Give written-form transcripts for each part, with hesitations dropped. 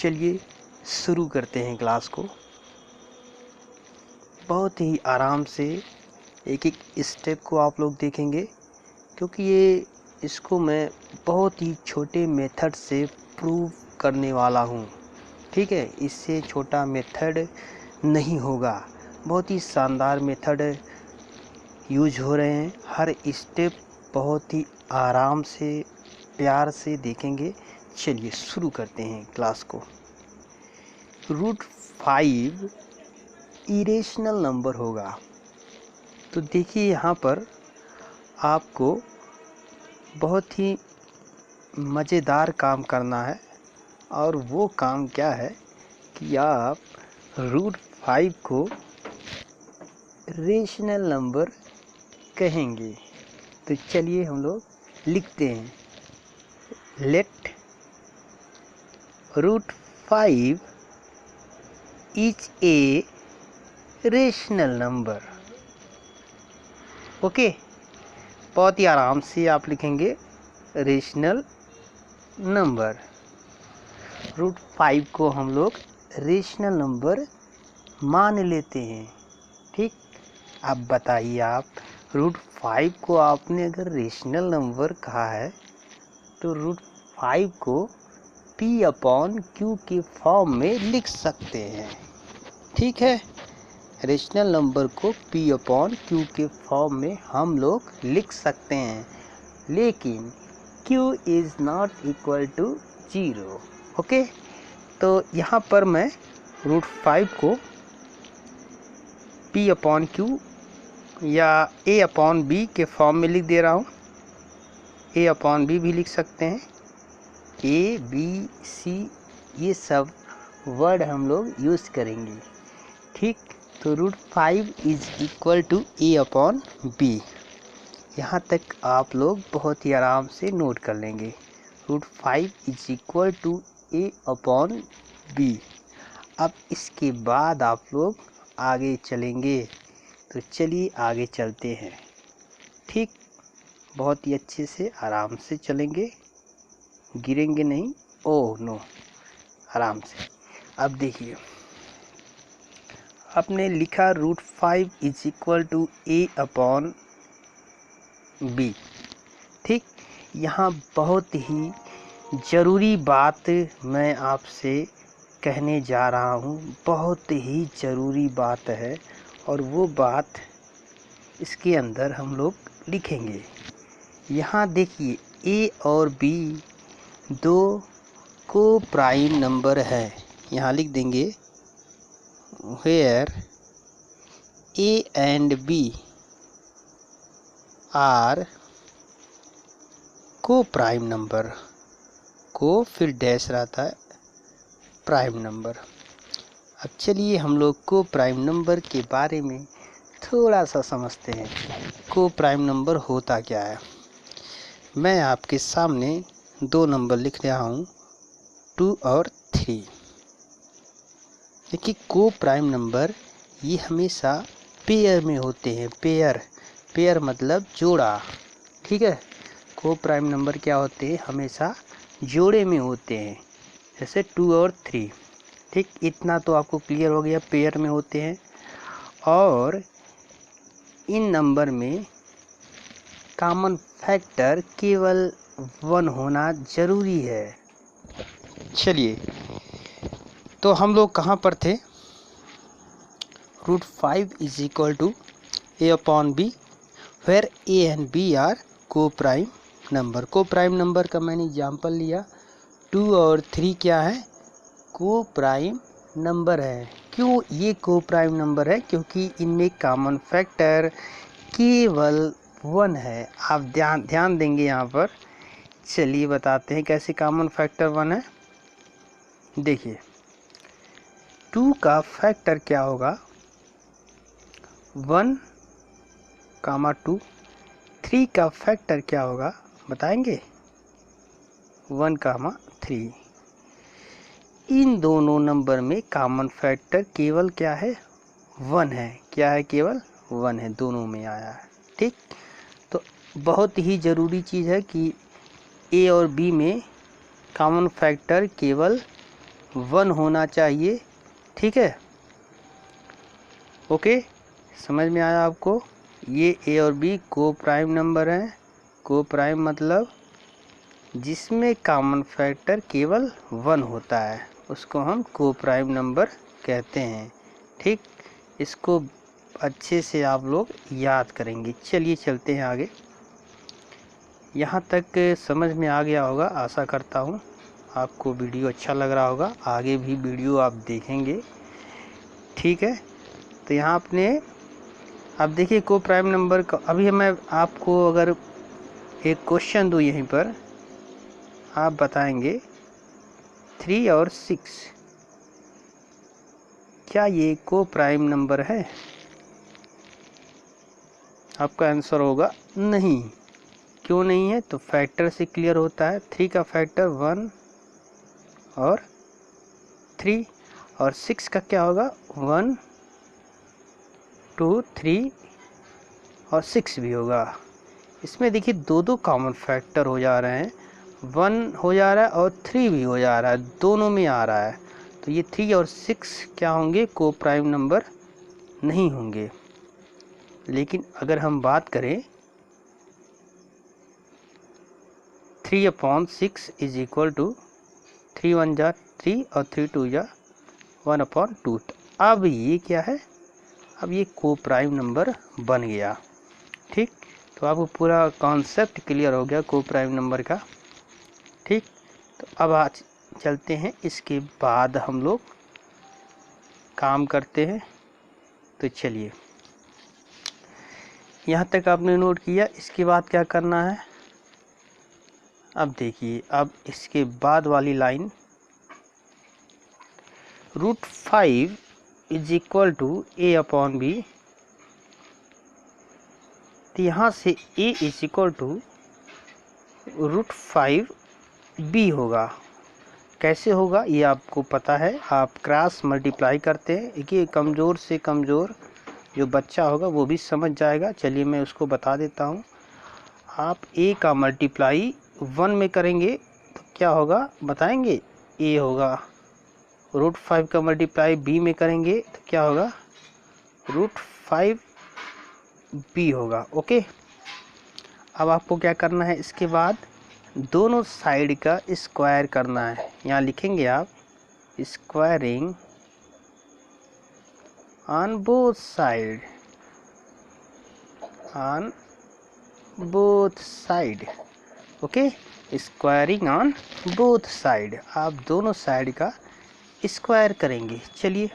चलिए शुरू करते हैं क्लास को। बहुत ही आराम से एक एक स्टेप को आप लोग देखेंगे, क्योंकि इसको मैं बहुत ही छोटे मेथड से प्रूव करने वाला हूँ। ठीक है, इससे छोटा मेथड नहीं होगा। बहुत ही शानदार मेथड यूज हो रहे हैं। हर स्टेप बहुत ही आराम से प्यार से देखेंगे। चलिए शुरू करते हैं क्लास को। √5 इरेशनल नंबर होगा। तो देखिए यहाँ पर आपको बहुत ही मज़ेदार काम करना है, और वो काम क्या है कि आप √5 को रेशनल नंबर कहेंगे। तो चलिए हम लोग लिखते हैं, let √5 is a rational number. Okay, बहुत ही आराम से आप लिखेंगे रेशनल नंबर। √5 को हम लोग रेशनल नंबर मान लेते हैं। ठीक, अब बताइए, आप √5 को आपने अगर रेशनल नंबर कहा है तो √5 को P/Q के फॉर्म में लिख सकते हैं। ठीक है, रेशनल नंबर को P/Q के फॉर्म में हम लोग लिख सकते हैं, लेकिन Q is not equal to 0। Okay, तो यहाँ पर मैं √5 को P/Q या A/B के फॉर्म में लिख दे रहा हूँ। A/B भी लिख सकते हैं। ABC ये सब वर्ड हम लोग यूज़ करेंगे। ठीक, तो √5 इज इक्वल टू A/B। यहाँ तक आप लोग बहुत ही आराम से नोट कर लेंगे। √5 इज इक्वल टू A/B। अब इसके बाद आप लोग आगे चलेंगे। तो चलिए आगे चलते हैं। ठीक, बहुत ही अच्छे से आराम से चलेंगे, गिरेंगे नहीं। ओह नो, आराम से। अब देखिए, आपने लिखा √5 इज इक्वल टू A/B। ठीक, यहाँ बहुत ही ज़रूरी बात मैं आपसे कहने जा रहा हूँ। बहुत ही ज़रूरी बात है, और वो बात इसके अंदर हम लोग लिखेंगे। यहाँ देखिए, A और B दो को प्राइम नंबर है। यहाँ लिख देंगे, where A and B are coprime number. को फिर डैश रहता है, प्राइम नंबर। अब चलिए हम लोग को प्राइम नंबर के बारे में थोड़ा सा समझते हैं। को प्राइम नंबर होता क्या है। मैं आपके सामने दो नंबर लिख रहा हूँ, 2 और 3। देखिए, को प्राइम नंबर ये हमेशा पेयर में होते हैं। पेयर मतलब जोड़ा। ठीक है, को प्राइम नंबर क्या होते हैं, हमेशा जोड़े में होते हैं, जैसे 2 और 3। ठीक, इतना तो आपको क्लियर हो गया, पेयर में होते हैं। और इन नंबर में कॉमन फैक्टर केवल 1 होना ज़रूरी है। चलिए, तो हम लोग कहाँ पर थे। √5 is equal to A/B, where A and B are coprime number. Coprime number का मैंने एग्जाम्पल लिया। 2 और 3 क्या है, को प्राइम नंबर है। क्यों ये को प्राइम नंबर है, क्योंकि इनमें कॉमन फैक्टर केवल 1 है। आप ध्यान देंगे यहाँ पर। चलिए बताते हैं कैसे कॉमन फैक्टर 1 है। देखिए, 2 का फैक्टर क्या होगा, 1, 2। 3 का फैक्टर क्या होगा बताएंगे, 1, 3। इन दोनों नंबर में कॉमन फैक्टर केवल क्या है, 1 है। क्या है, केवल 1 है, दोनों में आया है। ठीक, तो बहुत ही ज़रूरी चीज़ है कि A और B में कॉमन फैक्टर केवल 1 होना चाहिए। ठीक है, ओके, समझ में आया आपको? ये ए और बी को प्राइम नंबर हैं। को प्राइम मतलब जिसमें कॉमन फैक्टर केवल 1 होता है, उसको हम को प्राइम नंबर कहते हैं। ठीक, इसको अच्छे से आप लोग याद करेंगे। चलिए चलते हैं आगे। यहाँ तक समझ में आ गया होगा, आशा करता हूँ आपको वीडियो अच्छा लग रहा होगा। आगे भी वीडियो आप देखेंगे। ठीक है, तो यहाँ आपने अब देखिए को प्राइम नंबर का, अभी मैं आपको अगर एक क्वेश्चन दूँ यहीं पर, आप बताएंगे 3 और 6 क्या ये को प्राइम नंबर है? आपका आंसर होगा नहीं। क्यों नहीं है? तो फैक्टर से क्लियर होता है। 3 का फैक्टर 1 और 3, और 6 का क्या होगा? 1 2 3 और 6 भी होगा। इसमें देखिए दो दो कॉमन फैक्टर हो जा रहे हैं, 1 हो जा रहा है और 3 भी हो जा रहा है, दोनों में आ रहा है। तो ये 3 और 6 क्या होंगे? को प्राइम नंबर नहीं होंगे। लेकिन अगर हम बात करें 3/6 इज इक्वल टू 3 1 जा 3 और 3 2 जा 1/2। अब ये क्या है? अब ये को प्राइम नंबर बन गया। ठीक, तो आपको पूरा कॉन्सेप्ट क्लियर हो गया को प्राइम नंबर का। ठीक, तो अब आज चलते हैं, इसके बाद हम लोग काम करते हैं। तो चलिए, यहाँ तक आपने नोट किया, इसके बाद क्या करना है? अब देखिए, अब इसके बाद वाली line √5 is equal to a/b। तो यहाँ से a is equal to √5b होगा। कैसे होगा ये आपको पता है, आप क्रॉस मल्टीप्लाई करते हैं। देखिए, कमज़ोर से कमज़ोर जो बच्चा होगा वो भी समझ जाएगा। चलिए मैं उसको बता देता हूँ। आप a का मल्टीप्लाई 1 में करेंगे तो क्या होगा बताएंगे? a होगा। √5 का मल्टीप्लाई b में करेंगे तो क्या होगा? √5b होगा। ओके, अब आपको क्या करना है? इसके बाद दोनों साइड का स्क्वायर करना है। यहाँ लिखेंगे आप squaring on both side, on both side. Okay, squaring on both side, आप दोनों साइड का स्क्वायर करेंगे। चलिए,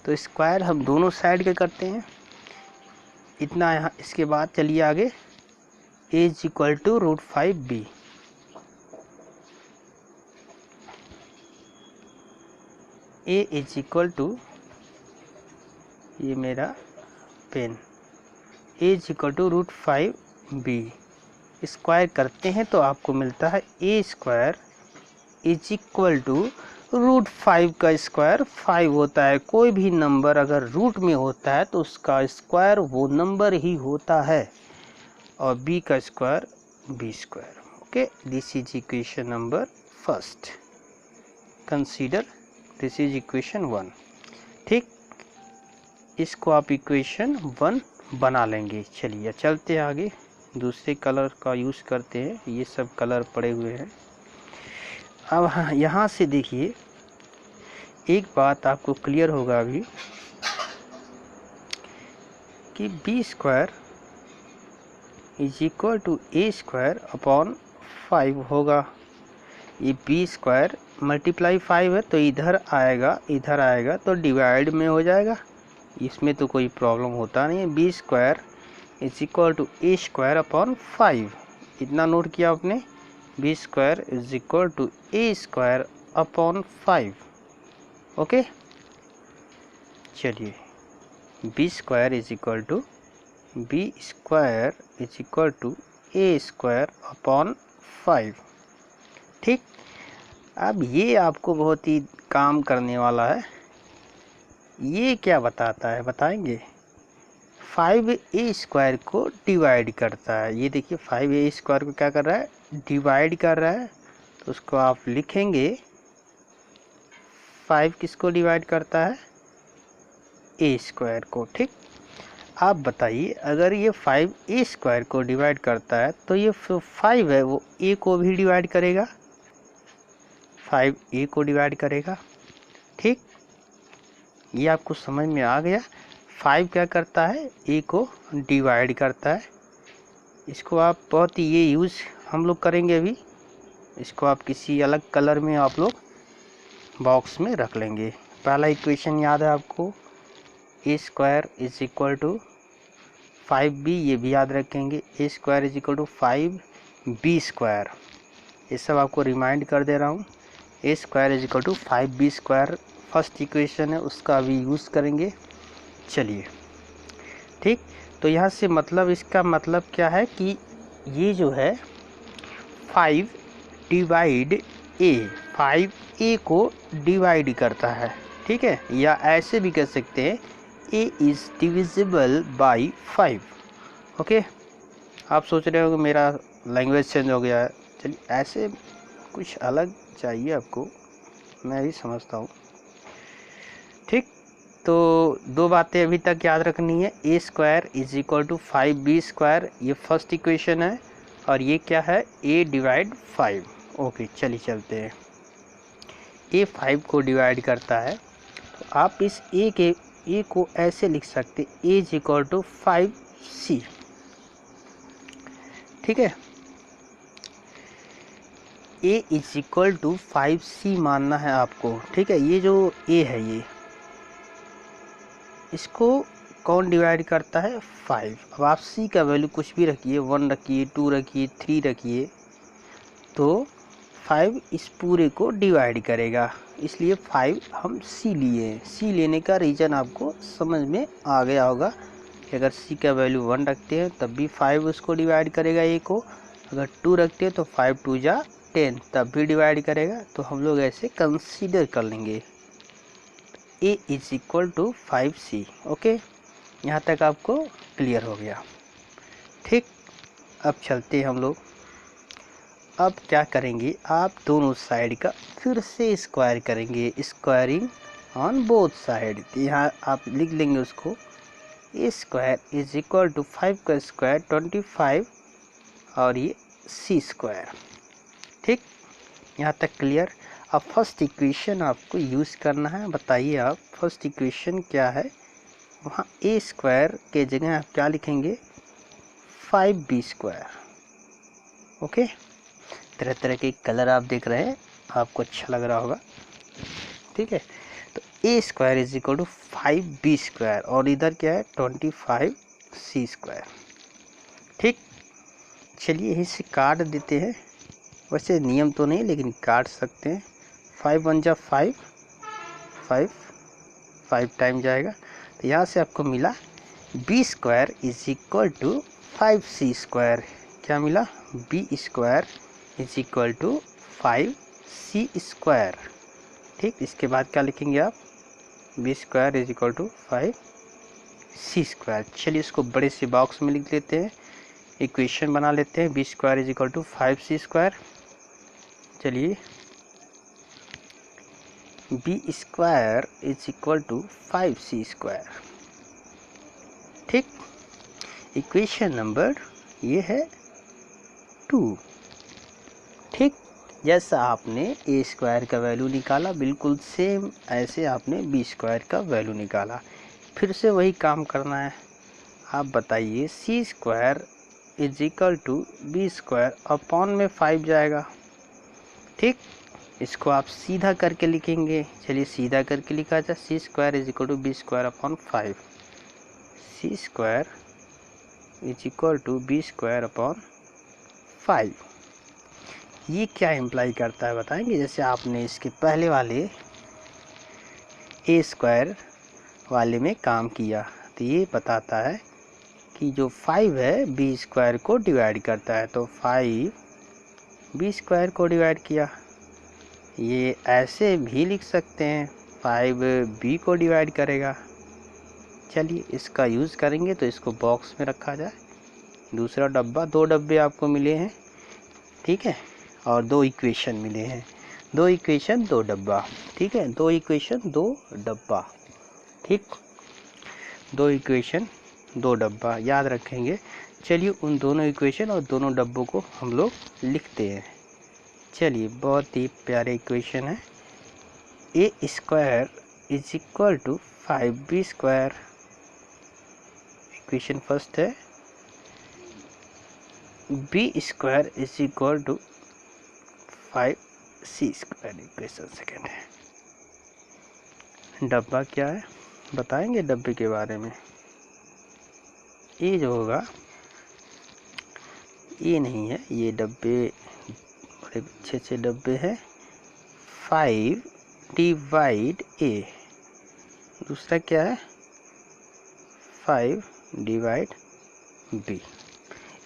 तो स्क्वायर हम दोनों साइड के करते हैं। इतना यहाँ, इसके बाद चलिए आगे। a is equal to √5b। a is equal to, ये मेरा pen, a is equal to √5b। Square करते हैं तो आपको मिलता है a square is equal to √5 का स्क्वायर 5 होता है। कोई भी नंबर अगर रूट में होता है तो उसका स्क्वायर वो नंबर ही होता है, और b का square b square. Okay, this is equation number first. Consider this is equation 1। ठीक, इसको आप इक्वेशन 1 बना लेंगे। चलिए चलते हैं आगे, दूसरे कलर का यूज़ करते हैं। ये सब कलर पड़े हुए हैं। अब यहाँ से देखिए, एक बात आपको क्लियर होगा अभी कि b square is equal to a square upon 5 होगा। ये b स्क्वायर मल्टीप्लाई 5 है तो इधर आएगा तो डिवाइड में हो जाएगा। इसमें तो कोई प्रॉब्लम होता नहीं है। b square is equal to a square upon 5, इतना नोट किया आपने। b square is equal to a square upon 5। Okay, चलिए, b square is equal to a square upon 5। ठीक, अब ये आपको बहुत ही काम करने वाला है। ये क्या बताता है बताएंगे? 5a स्क्वायर को डिवाइड करता है। ये देखिए, 5a स्क्वायर को क्या कर रहा है? डिवाइड कर रहा है। तो उसको आप लिखेंगे 5 किसको डिवाइड करता है? ए स्क्वायर को। ठीक, आप बताइए अगर ये 5 ए स्क्वायर को डिवाइड करता है तो ये 5 है वो ए को भी डिवाइड करेगा, 5 ए को डिवाइड करेगा। ठीक, ये आपको समझ में आ गया। 5 क्या करता है? ए को डिवाइड करता है। इसको आप बहुत ही ये यूज़ हम लोग करेंगे अभी। इसको आप किसी अलग कलर में आप लोग बॉक्स में रख लेंगे। पहला इक्वेशन याद है आपको, A square is equal to 5b, ये भी याद रखेंगे। A square is equal to 5b square, ये सब आपको रिमाइंड कर दे रहा हूँ। A square is equal to 5b square first equation है, उसका अभी यूज़ करेंगे। चलिए, ठीक, तो यहाँ से मतलब इसका मतलब क्या है कि ये जो है 5 डिवाइड ए, 5a को डिवाइड करता है। ठीक है, या ऐसे भी कह सकते हैं a is divisible by 5। Okay, आप सोच रहे हो कि मेरा लैंग्वेज चेंज हो गया है। चलिए, ऐसे कुछ अलग चाहिए आपको, मैं भी समझता हूँ। ठीक, तो दो बातें अभी तक याद रखनी है। A square is equal to 5b square, ये फर्स्ट इक्वेशन है, और ये क्या है? a divide 5। ओके, चलिए चलते हैं। a 5 को डिवाइड करता है, तो आप इस a को ऐसे लिख सकते, a is equal to 5c। ठीक है, a is equal to 5c मानना है आपको। ठीक है, ये जो a है, ये इसको कौन डिवाइड करता है? 5। अब आप c का वैल्यू कुछ भी रखिए, 1 रखिए, 2 रखिए, 3 रखिए, तो 5 इस पूरे को डिवाइड करेगा, इसलिए 5 हम c लिए। c लेने का रीज़न आपको समझ में आ गया होगा कि अगर c का वैल्यू 1 रखते हैं तब भी 5 उसको डिवाइड करेगा a को, अगर 2 रखते हैं तो 5 2 जा 10 तब भी डिवाइड करेगा। तो हम लोग ऐसे कंसीडर कर लेंगे a is equal to 5c। Okay, यहाँ तक आपको क्लियर हो गया। ठीक, अब चलते हैं हम लोग। अब क्या करेंगे, आप दोनों साइड का फिर से स्क्वायर करेंगे, स्क्वायरिंग ऑन बोथ साइड। यहाँ आप लिख लेंगे उसको, ए स्क्वायर इज इक्वल टू 5 का स्क्वायर 25 और ये c स्क्वायर। ठीक, यहाँ तक क्लियर। अब फर्स्ट इक्वेशन आपको यूज़ करना है। बताइए आप फर्स्ट इक्वेशन क्या है? वहाँ ए स्क्वायर के जगह आप क्या लिखेंगे? 5b square. ओके, तरह तरह के कलर आप देख रहे हैं, आपको अच्छा लग रहा होगा। ठीक है, तो A square is equal to 5b square, और इधर क्या है? 25c square. ठीक, चलिए यहीं से काट देते हैं। वैसे नियम तो नहीं, लेकिन काट सकते हैं। 5 1 जा 5, 5 टाइम जाएगा, तो यहाँ से आपको मिला b square is equal to 5c square. क्या मिला? b square is equal to 5c square. ठीक, इसके बाद क्या लिखेंगे आप? b square is equal to 5c square. चलिए इसको बड़े से बॉक्स में लिख लेते हैं, इक्वेशन बना लेते हैं। b square is equal to 5c square. चलिए, b square is equal to 5c square. ठीक, इक्वेशन नंबर ये है 2। ठीक, जैसा आपने ए स्क्वायर का वैल्यू निकाला, बिल्कुल सेम ऐसे आपने बी स्क्वायर का वैल्यू निकाला। फिर से वही काम करना है। आप बताइए, C square is equal to B square upon में 5 जाएगा। ठीक, इसको आप सीधा करके लिखेंगे। चलिए सीधा करके लिखा जाए, C square is equal to B square upon 5। C square is equal to B square upon 5। ये क्या इम्प्लाई करता है बताएंगे? जैसे आपने इसके पहले वाले ए स्क्वायर वाले में काम किया, तो ये बताता है कि जो 5 है बी स्क्वायर को डिवाइड करता है, तो 5 बी स्क्वायर को डिवाइड किया। ये ऐसे भी लिख सकते हैं, 5 बी को डिवाइड करेगा। चलिए इसका यूज़ करेंगे, तो इसको बॉक्स में रखा जाए। दूसरा डब्बा, 2 डब्बे आपको मिले हैं। ठीक है, और 2 इक्वेशन मिले हैं। दो इक्वेशन दो डब्बा, ठीक है, दो इक्वेशन दो डब्बा, ठीक, दो इक्वेशन दो डब्बा याद रखेंगे। चलिए उन दोनों इक्वेशन और दोनों डब्बों को हम लोग लिखते हैं। चलिए बहुत ही प्यारे इक्वेशन है, A square is equal to 5b square, equation first है। B square is equal to 5c square, equation second है। डब्बा क्या है बताएंगे डब्बे के बारे में। ये जो होगा ये नहीं है, ये डब्बे बड़े अच्छे अच्छे डब्बे हैं। 5 डिवाइड ए, दूसरा क्या है 5 डिवाइड बी।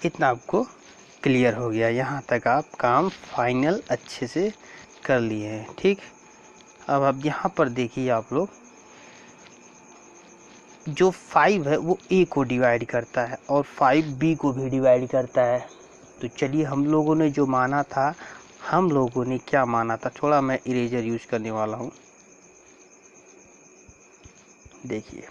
इतना आपको क्लियर हो गया, यहाँ तक आप काम फाइनल अच्छे से कर लिए हैं, ठीक। अब आप यहाँ पर देखिए आप लोग, जो 5 है वो ए को डिवाइड करता है और 5 बी को भी डिवाइड करता है। तो चलिए हम लोगों ने जो माना था, हम लोगों ने क्या माना था, थोड़ा मैं इरेजर यूज करने वाला हूँ। देखिए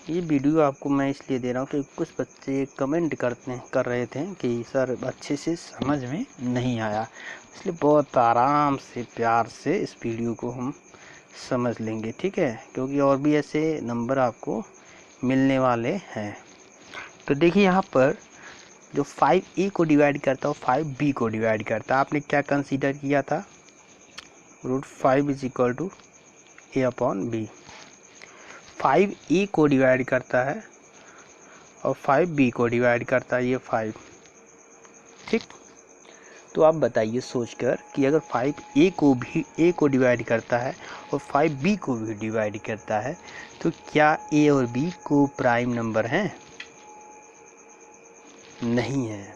ये वीडियो आपको मैं इसलिए दे रहा हूँ कि कुछ बच्चे कमेंट कर रहे थे कि सर अच्छे से समझ में नहीं आया, इसलिए बहुत आराम से प्यार से इस वीडियो को हम समझ लेंगे, ठीक है, क्योंकि और भी ऐसे नंबर आपको मिलने वाले हैं। तो देखिए यहाँ पर जो 5a को डिवाइड करता है और 5b को डिवाइड करता है, आपने क्या कंसीडर किया था, √5 is equal to a upon b। 5a को डिवाइड करता है और 5b को डिवाइड करता है, ये 5, ठीक। तो आप बताइए सोचकर कि अगर 5a को डिवाइड करता है और 5b को भी डिवाइड करता है, तो क्या a और b को प्राइम नंबर हैं? नहीं है,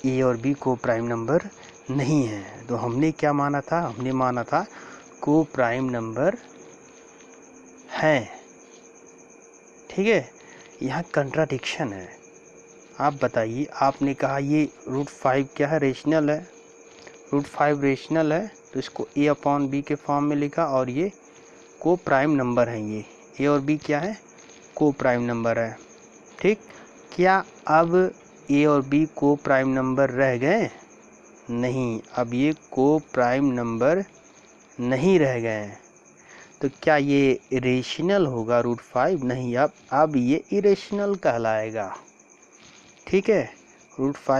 a और b को प्राइम नंबर नहीं है। तो हमने क्या माना था, हमने माना था को प्राइम नंबर है, ठीक है। यहाँ कंट्राडिक्शन है। आप बताइए, आपने कहा ये √5 क्या है, रेशनल है, √5 रेशनल है, तो इसको a अपॉन बी के फॉर्म में लिखा, और ये को प्राइम नंबर है, ये a और b क्या है, को प्राइम नंबर है, ठीक। क्या अब a और b को प्राइम नंबर रह गए? नहीं, अब ये को प्राइम नंबर नहीं रह गए। तो क्या ये रेशनल होगा √5? नहीं, अब ये इरेशनल कहलाएगा, ठीक है। √5